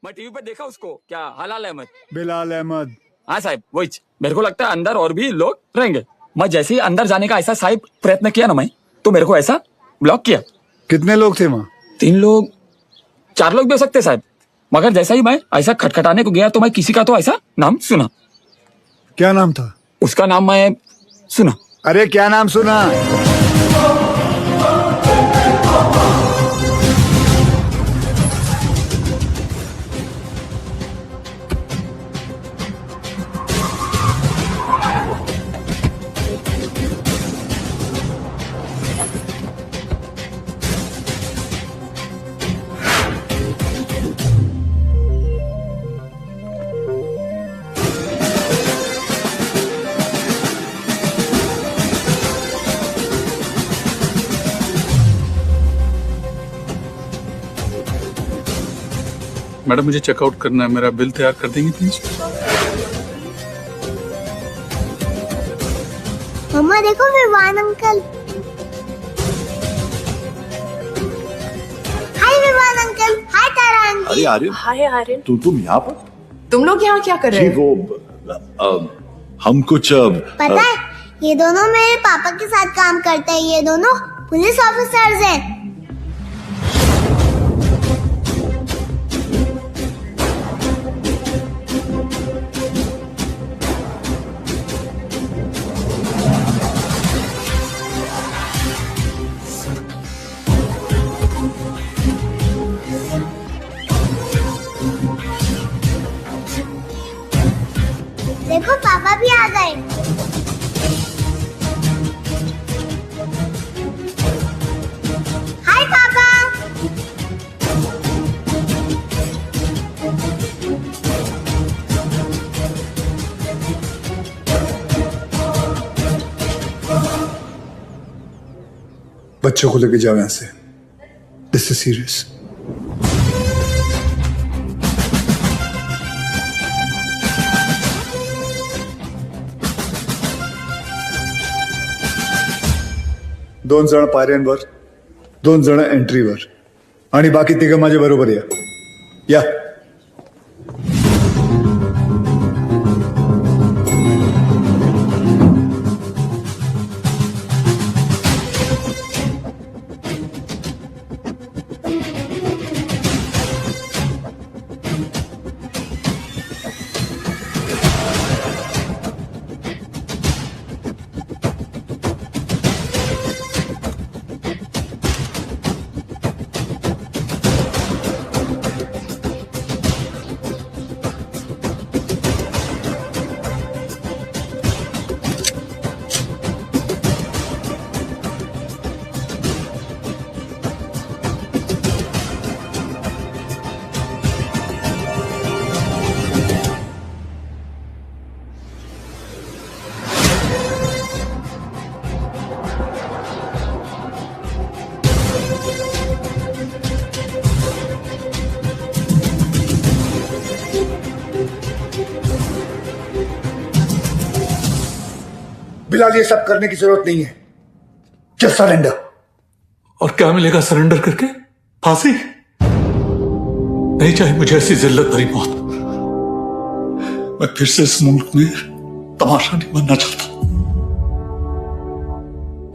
मैं टीवी पे देखा उसको, क्या हलाल अहमद। बिलाल अहमद। हाँ साहब वही। मेरे को लगता है अंदर और भी लोग रहेंगे। मैं जैसे ही अंदर जाने का ऐसा साहब प्रयत्न किया ना मैं, तो मेरे को ऐसा ब्लॉक किया। कितने लोग थे वहाँ? 3 लोग 4 लोग भी हो सकते साहब, मगर जैसा ही मैं ऐसा खटखटाने को गया तो मैं किसी का तो ऐसा नाम सुना। क्या नाम था? उसका नाम मैं सुना। अरे क्या नाम सुना? मैडम मुझे चेकआउट करना है, मेरा बिल तैयार कर देंगे प्लीज? मम्मा देखो विवान अंकल। हाय विवान अंकल। हाय तारा आंटी। अरे आर्यन, हाय आर्यन, तुम यहाँ पर? तुम लोग यहाँ क्या कर रहे जी हो? वो हम कुछ पता है ये दोनों मेरे पापा के साथ काम करते हैं। ये दोनों पुलिस ऑफिसर्स हैं। देखो पापा भी आ गए। हाय पापा। बच्चों को लेके जाओ यहाँ से। This is serious. दोन जण पायऱ्यांवर, 2 जण एंट्रीवर आणि बाकी 3 माझ्या बरोबर या। बिलाल ये सब करने की जरूरत नहीं है। Just surrender. और क्या मिलेगा सरेंडर करके? फांसी? नहीं चाहिए मुझे ऐसी जिल्लत भरी मौत। मैं फिर से इस मुल्क में तमाशा नहीं बनना चाहता।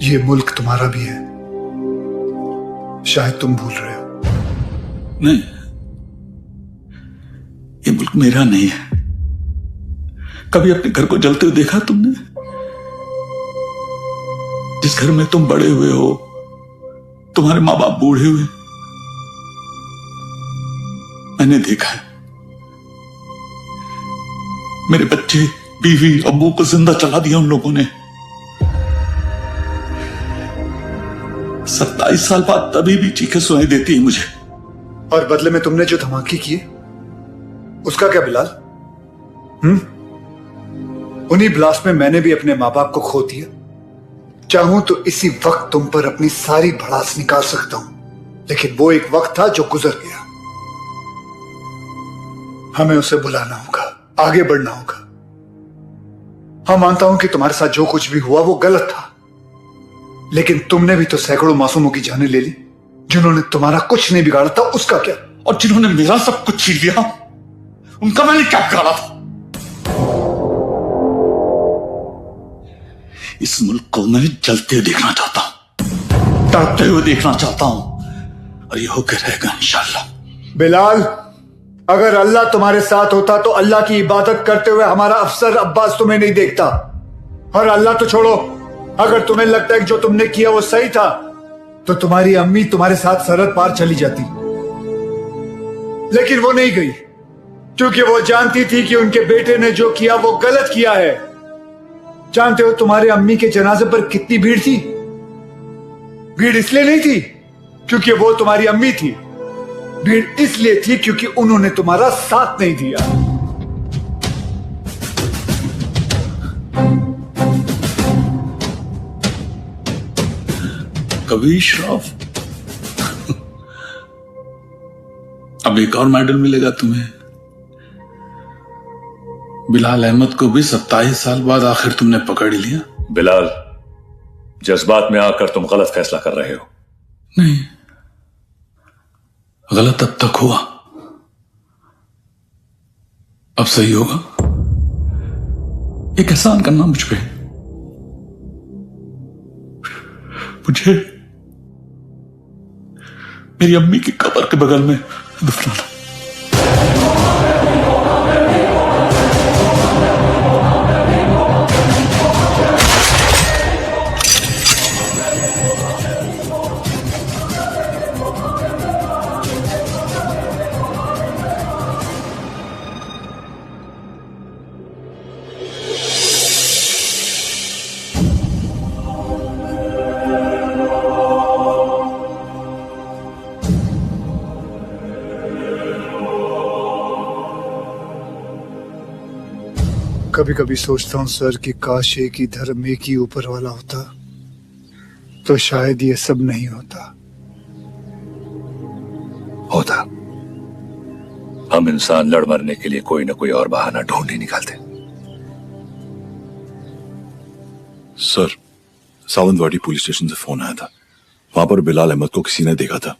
ये मुल्क तुम्हारा भी है, शायद तुम भूल रहे हो। नहीं, ये मुल्क मेरा नहीं है। कभी अपने घर को जलते हुए देखा तुमने? जिस घर में तुम बड़े हुए हो, तुम्हारे माँ बाप बूढ़े हुए, मैंने देखा है। मेरे बच्चे, बीवी, अब्बू को जिंदा चला दिया उन लोगों ने। 27 साल बाद तभी भी चीखें सुनाई देती है मुझे। और बदले में तुमने जो धमाके किए उसका क्या बिलाल? उन्हीं ब्लास्ट में मैंने भी अपने माँ बाप को खो दिया। चाहूं तो इसी वक्त तुम पर अपनी सारी भड़ास निकाल सकता हूं, लेकिन वो एक वक्त था जो गुजर गया। हमें उसे बुलाना होगा, आगे बढ़ना होगा। हाँ मानता हूं कि तुम्हारे साथ जो कुछ भी हुआ वो गलत था, लेकिन तुमने भी तो सैकड़ों मासूमों की जानें ले ली। जिन्होंने तुम्हारा कुछ नहीं बिगाड़ा था, उसका क्या? और जिन्होंने मेरा सब कुछ छीन लिया, उनका मैंने क्या बिगाड़ा था? इस मुल्क को मैं जलते हुए देखना चाहता हूं, तड़पते हुए देखना चाहता हूं, और ये होकर रहेगा इंशाल्लाह। बिलाल, अगर अल्लाह तुम्हारे साथ होता तो अल्लाह की इबादत करते हुए हमारा अफसर अब्बास तुम्हें नहीं देखता। और अल्लाह तो छोड़ो, अगर तुम्हें लगता है कि जो तुमने किया वो सही था, तो तुम्हारी अम्मी तुम्हारे साथ सरहद पार चली जाती। लेकिन वो नहीं गई, क्योंकि वो जानती थी कि उनके बेटे ने जो किया वो गलत किया है। जानते हो तुम्हारे अम्मी के जनाजे पर कितनी भीड़ थी? भीड़ इसलिए नहीं थी क्योंकि वो तुम्हारी अम्मी थी, भीड़ इसलिए थी क्योंकि उन्होंने तुम्हारा साथ नहीं दिया। कभी श्रॉफ, अब एक और मेडल मिलेगा तुम्हें। बिलाल अहमद को भी 27 साल बाद आखिर तुमने पकड़ लिया। बिलाल, जज्बात में आकर तुम गलत फैसला कर रहे हो। नहीं, गलत अब तक हुआ, अब सही होगा। एक एहसान करना मुझ पे, मुझे मेरी अम्मी की कब्र के बगल में दफनाना। कभी कभी सोचता हूं सर कि काश एक ही धर्म, एक ही ऊपर वाला होता तो शायद ये सब नहीं होता। हम इंसान लड़ मरने के लिए कोई ना कोई और बहाना ढूंढ ही निकालते। सर, सावंतवाड़ी पुलिस स्टेशन से फोन आया था। वहां पर बिलाल अहमद को किसी ने देखा था।